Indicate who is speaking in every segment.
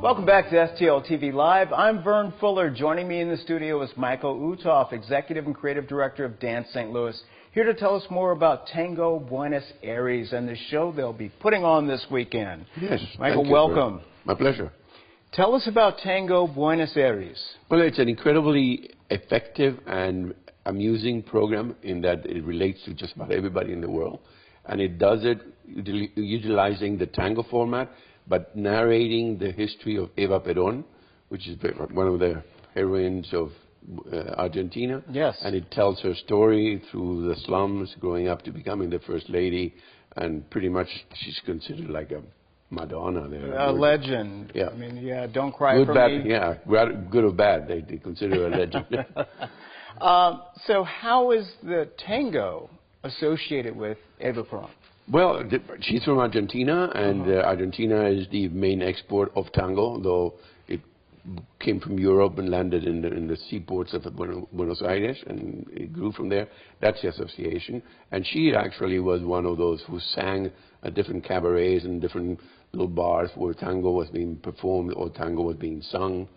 Speaker 1: Welcome back to STLTV Live. I'm Vern Fuller. Joining me in the studio is Michael Uthoff, Executive and Creative Director of Dance St. Louis, here to tell us more about Tango Buenos Aires and the show they'll be putting on this weekend.
Speaker 2: Yes.
Speaker 1: Michael, welcome.
Speaker 2: My pleasure.
Speaker 1: Tell us about Tango Buenos Aires.
Speaker 2: Well, it's an incredibly effective and amusing program in that it relates to just about everybody in the world. And it does it utilizing the tango format, but narrating the history of Eva Padron, which is one of the heroines of Argentina.
Speaker 1: Yes.
Speaker 2: And it tells her story through the slums, growing up to becoming the first lady, and pretty much she's considered like a Madonna there.
Speaker 1: A legend.
Speaker 2: Yeah.
Speaker 1: I mean, yeah, don't cry
Speaker 2: good,
Speaker 1: for
Speaker 2: bad,
Speaker 1: me.
Speaker 2: Yeah, good or bad, they consider her a legend.
Speaker 1: So how is the tango associated with Eva Padron?
Speaker 2: Well, she's from Argentina, and Argentina is the main export of tango, though it came from Europe and landed in the seaports of Buenos Aires, and it grew from there. That's the association. And she actually was one of those who sang at different cabarets and different little bars where tango was being performed or tango was being sung.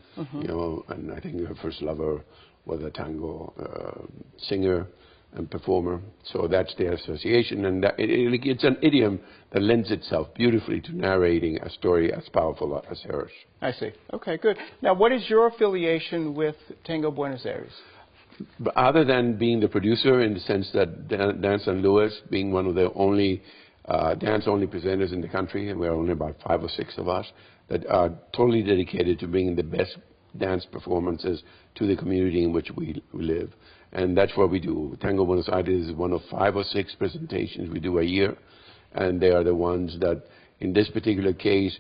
Speaker 2: You know, and I think her first lover was a tango singer and performer. So that's their association, and it's an idiom that lends itself beautifully to narrating a story as powerful as hers.
Speaker 1: I see. Okay, good. Now, what is your affiliation with Tango Buenos Aires?
Speaker 2: But other than being the producer, in the sense that Dance St. Louis, being one of the only dance-only presenters in the country, and we're only about 5 or 6 of us, that are totally dedicated to bringing the best dance performances to the community in which we live. And that's what we do. Tango Buenos Aires is one of 5 or 6 presentations we do a year, and they are the ones that, in this particular case,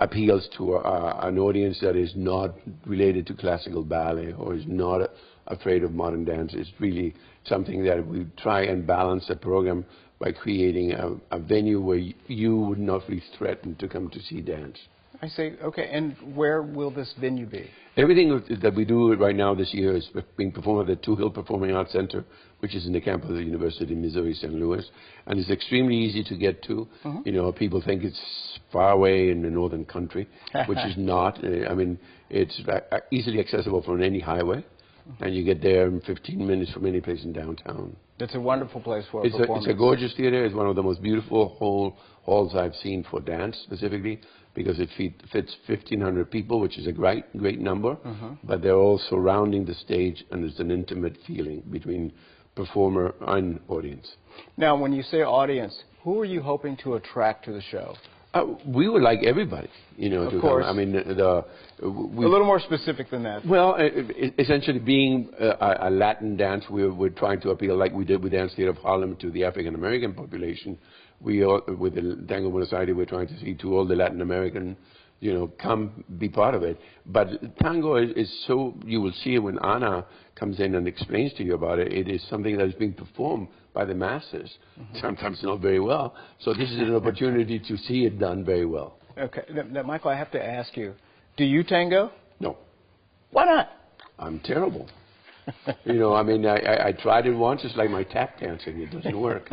Speaker 2: appeals to an audience that is not related to classical ballet or is not afraid of modern dance. It's really something that we try and balance the program by creating a venue where you would not be threatened to come to see dance.
Speaker 1: I see. Okay, and where will this venue be?
Speaker 2: Everything that we do right now this year is being performed at the Touhill Performing Arts Center, which is in the campus of the University of Missouri, St. Louis, and it's extremely easy to get to. You know, people think it's far away in the northern country, which is not. I mean, it's easily accessible from any highway, and you get there in 15 minutes from any place in downtown.
Speaker 1: It's a wonderful place for a performance.
Speaker 2: It's a gorgeous theater. It's one of the most beautiful halls I've seen for dance specifically, because it fits 1,500 people, which is a great number, but they're all surrounding the stage, and it's an intimate feeling between performer and audience.
Speaker 1: Now, when you say audience, who are you hoping to attract to the show?
Speaker 2: We would like everybody, you know,
Speaker 1: of
Speaker 2: to
Speaker 1: course.
Speaker 2: come. I mean,
Speaker 1: a little more specific than that.
Speaker 2: Well, essentially being a Latin dance, we're trying to appeal, like we did with Dance Theater of Harlem, to the African American population. We are, with the Tango Buenos Aires, we're trying to see to all the Latin American, you know, come be part of it. But tango is so, you will see it when Anna comes in and explains to you about it. It is something that is being performed by the masses, sometimes not very well. So this is an opportunity to see it done very well.
Speaker 1: Okay. Now, Michael, I have to ask you, do you tango?
Speaker 2: No.
Speaker 1: Why not?
Speaker 2: I'm terrible. You know, I mean, I tried it once. It's like my tap dancing. It doesn't work.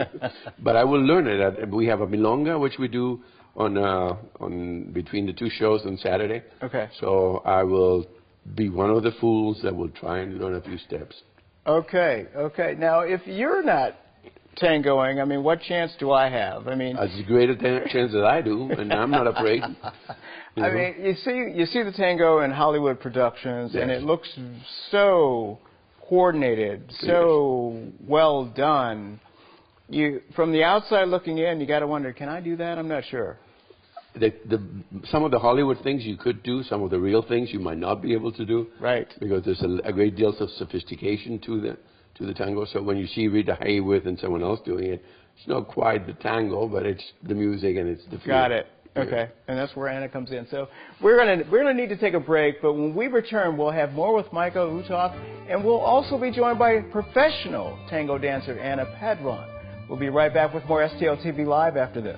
Speaker 2: But I will learn it. We have a Milonga, which we do on between the 2 shows on Saturday.
Speaker 1: Okay.
Speaker 2: So I will be one of the fools that will try and learn a few steps.
Speaker 1: Okay. Okay. Now, if you're not tangoing, I mean, what chance do I have? I mean,
Speaker 2: as great a chance as I do, and I'm not afraid.
Speaker 1: I mean, you see the tango in Hollywood productions, and it looks so coordinated, so well done. From the outside looking in, you got to wonder, can I do that? I'm not sure. Some
Speaker 2: of the Hollywood things you could do, some of the real things you might not be able to do.
Speaker 1: Right.
Speaker 2: Because there's a great deal of sophistication to the tango. So when you see Rita Hayworth and someone else doing it, it's not quite the tango, but it's the music and it's the feel.
Speaker 1: Got it. Okay, and that's where Anna comes in. So we're gonna need to take a break, but when we return, we'll have more with Michael Uthoff, and we'll also be joined by professional tango dancer Anna Padron. We'll be right back with more STLTV Live after this.